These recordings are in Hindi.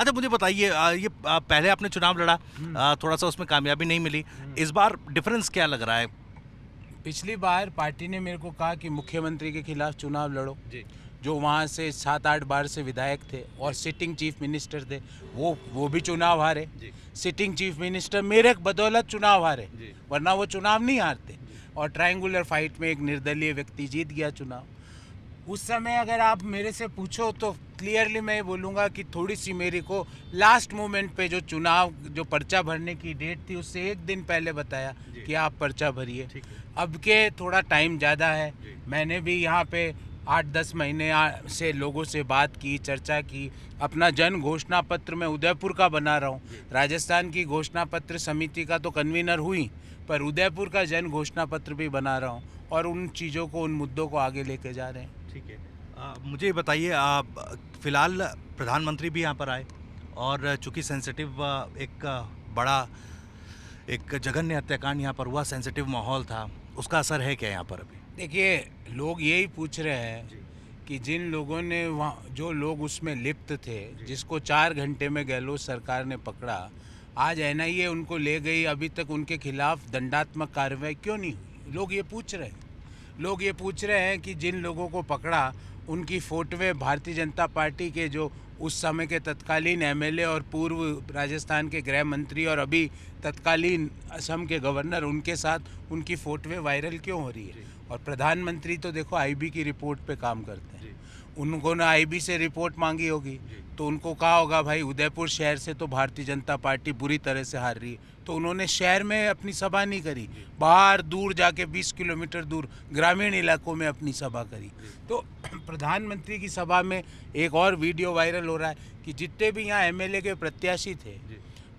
अच्छा मुझे बताइए ये पहले आपने चुनाव लड़ा, थोड़ा सा उसमें कामयाबी नहीं मिली, इस बार डिफरेंस क्या लग रहा है? पिछली बार पार्टी ने मेरे को कहा कि मुख्यमंत्री के खिलाफ चुनाव लड़ो, जो वहाँ से 7-8 बार से विधायक थे और सिटिंग चीफ मिनिस्टर थे, वो भी चुनाव हारे। सिटिंग चीफ मिनिस्टर मेरे बदौलत चुनाव हारे, वरना वो चुनाव नहीं हारते। और ट्रायंगुलर फाइट में एक निर्दलीय व्यक्ति जीत गया चुनाव। उस समय अगर आप मेरे से पूछो तो क्लियरली मैं बोलूँगा कि थोड़ी सी मेरे को लास्ट मोमेंट पे जो चुनाव जो पर्चा भरने की डेट थी उससे एक दिन पहले बताया कि आप पर्चा भरिए। अब के थोड़ा टाइम ज़्यादा है, मैंने भी यहाँ पे 8-10 महीने से लोगों से बात की, चर्चा की। अपना जन घोषणा पत्र मैं उदयपुर का बना रहा हूँ। राजस्थान की घोषणा पत्र समिति का तो कन्वीनर हुई, पर उदयपुर का जन घोषणा पत्र भी बना रहा हूँ और उन चीज़ों को, उन मुद्दों को आगे लेके जा रहे हैं। ठीक है, मुझे बताइए, फिलहाल प्रधानमंत्री भी यहाँ पर आए और चूंकि सेंसिटिव बड़ा एक जघन्य हत्याकांड यहाँ पर हुआ, सेंसिटिव माहौल था, उसका असर है क्या यहाँ पर अभी? देखिए, लोग यही पूछ रहे हैं कि जिन लोगों ने वहाँ, जो लोग उसमें लिप्त थे, जिसको 4 घंटे में गहलोत सरकार ने पकड़ा, आज एनआईए उनको ले गई, अभी तक उनके खिलाफ दंडात्मक कार्रवाई क्यों नहीं हुई? लोग ये पूछ रहे हैं। लोग ये पूछ रहे हैं कि जिन लोगों को पकड़ा उनकी फोटोवें भारतीय जनता पार्टी के जो उस समय के तत्कालीन एमएलए और पूर्व राजस्थान के गृह मंत्री और अभी तत्कालीन असम के गवर्नर, उनके साथ उनकी फोटोवें वायरल क्यों हो रही है? और प्रधानमंत्री तो देखो आईबी की रिपोर्ट पे काम करते हैं, उन्होंने आईबी से रिपोर्ट मांगी होगी तो उनको कहा होगा भाई उदयपुर शहर से तो भारतीय जनता पार्टी बुरी तरह से हार रही है, तो उन्होंने शहर में अपनी सभा नहीं करी, बाहर दूर जाके 20 किलोमीटर दूर ग्रामीण इलाकों में अपनी सभा करी। तो प्रधानमंत्री की सभा में एक और वीडियो वायरल हो रहा है कि जितने भी यहाँ एमएलए के प्रत्याशी थे,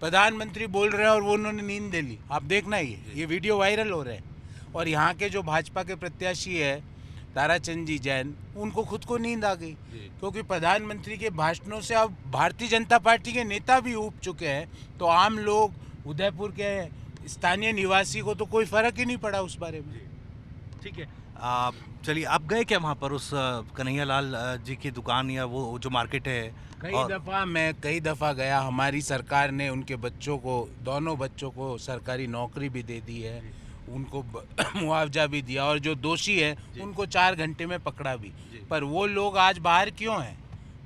प्रधानमंत्री बोल रहे हैं और वो उन्होंने नींद ले ली। आप देखना ये वीडियो वायरल हो रहे हैं। और यहाँ के जो भाजपा के प्रत्याशी है ताराचंद जी जैन, उनको खुद को नींद आ गई, क्योंकि प्रधानमंत्री के भाषणों से अब भारतीय जनता पार्टी के नेता भी ऊब चुके हैं, तो आम लोग, उदयपुर के स्थानीय निवासी को तो कोई फर्क ही नहीं पड़ा उस बारे में। ठीक है, चलिए, आप गए क्या वहाँ पर उस कन्हैया लाल जी की दुकान या वो जो मार्केट है? मैं कई दफ़ा गया। हमारी सरकार ने उनके बच्चों को, दोनों बच्चों को सरकारी नौकरी भी दे दी है, उनको मुआवजा भी दिया और जो दोषी है उनको 4 घंटे में पकड़ा भी। पर वो लोग आज बाहर क्यों हैं?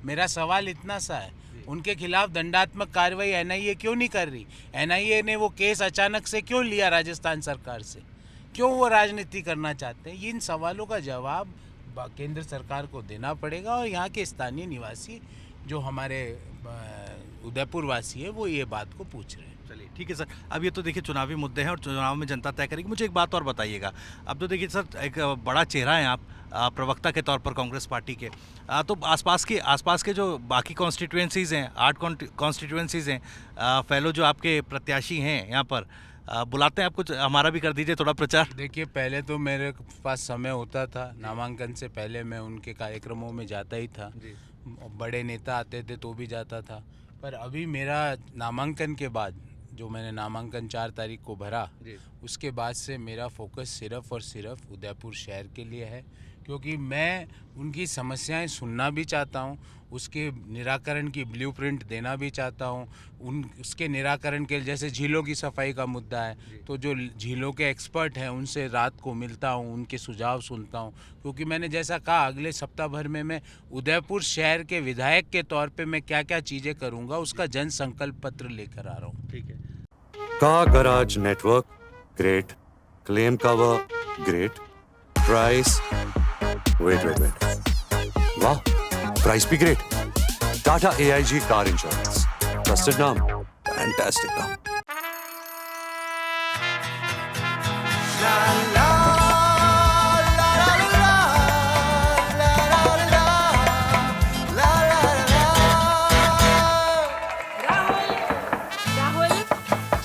मेरा सवाल इतना सा है, उनके खिलाफ दंडात्मक कार्रवाई एनआईए क्यों नहीं कर रही? एनआईए ने वो केस अचानक से क्यों लिया राजस्थान सरकार से? क्यों वो राजनीति करना चाहते हैं? इन सवालों का जवाब केंद्र सरकार को देना पड़ेगा और यहाँ के स्थानीय निवासी जो हमारे उदयपुर वासी है वो ये बात को पूछ रहे हैं। चलिए ठीक है सर, अब ये तो देखिए चुनावी मुद्दे हैं और चुनाव में जनता तय करेगी। मुझे एक बात और बताइएगा, अब तो देखिए सर एक बड़ा चेहरा है आप, प्रवक्ता के तौर पर कांग्रेस पार्टी के, तो आसपास के जो बाकी कॉन्स्टिट्यूएंसीज़ हैं, 8 कॉन्स्टिट्यूएंसीज़ हैं, फेलो जो आपके प्रत्याशी हैं यहाँ पर, बुलाते हैं आप, कुछ हमारा भी कर दीजिए थोड़ा प्रचार। देखिए, पहले तो मेरे पास समय होता था, नामांकन से पहले मैं उनके कार्यक्रमों में जाता ही था, बड़े नेता आते थे तो भी जाता था। पर अभी मेरा नामांकन के बाद, जो मैंने नामांकन 4 तारीख को भरा, उसके बाद से मेरा फोकस सिर्फ और सिर्फ उदयपुर शहर के लिए है, क्योंकि मैं उनकी समस्याएं सुनना भी चाहता हूं, उसके निराकरण की ब्लूप्रिंट देना भी चाहता हूं। उसके निराकरण के, जैसे झीलों की सफाई का मुद्दा है, तो जो झीलों के एक्सपर्ट हैं उनसे रात को मिलता हूं, उनके सुझाव सुनता हूं, क्योंकि मैंने जैसा कहा अगले सप्ताह भर में मैं उदयपुर शहर के विधायक के तौर पे मैं क्या क्या चीज़ें करूँगा उसका जन संकल्प पत्र लेकर आ रहा हूँ। ठीक है। Car garage network, great. Claim cover, great. Price, wait, वाह, प्राइस भी great. Tata AIG car insurance, trusted नाम, फैंटास्टिक नाम।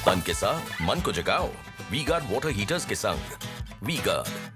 तन के साथ मन को जगाओ वी गार्ड वाटर हीटर्स के संग। We guard